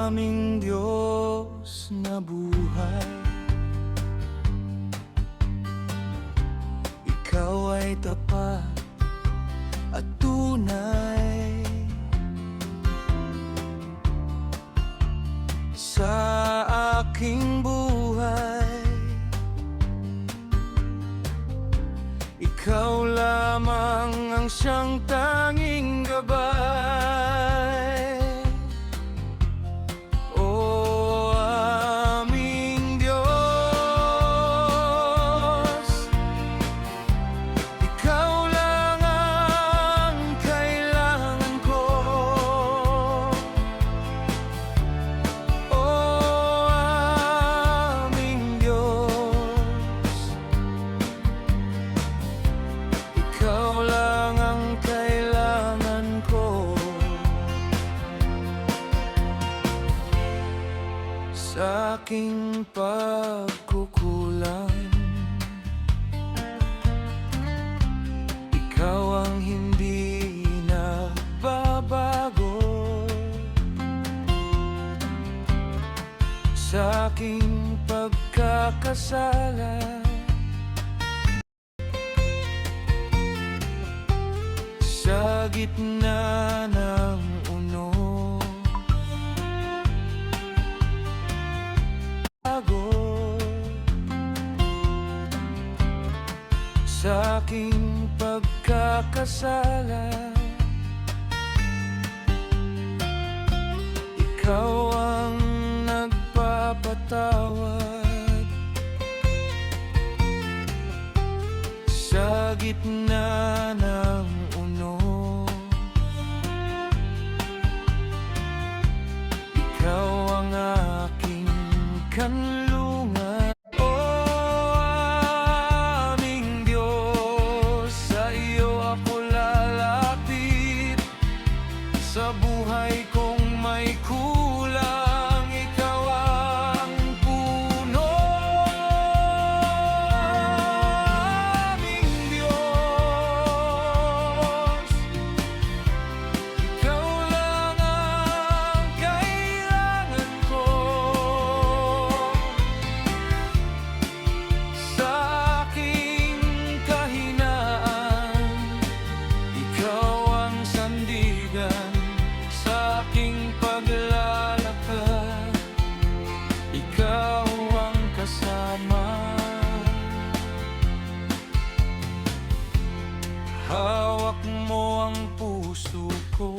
aming Diyos na buhay, Ikaw ay tapat at tunay sa aking buhay. Ikaw lamang ang siyang tanging gabay. O aming Diyos, Ikaw lang ang kailangan ko. O aming Diyos, Ikaw lang ang kailangan ko. Sa aking pagkukulang, Ikaw ang hindi nagbabago. Sa aking pagkakasala, sa gitna ng uno, sa aking pagkakasala, Ikaw ang nagpapatawad. Sa gitna ng uno, Ikaw ang aking kanlungan. O aming Diyos, sa iyo ako lalapit. Sa buhay kong may kulang, Ikaw ang puno. Aming Diyos, Ikaw lang ang kailangan ko. Sa aking kahinaan, Ikaw ang sandigan. Sa aking paglalakad, Ikaw ang kasama. Hawak mo ang puso ko,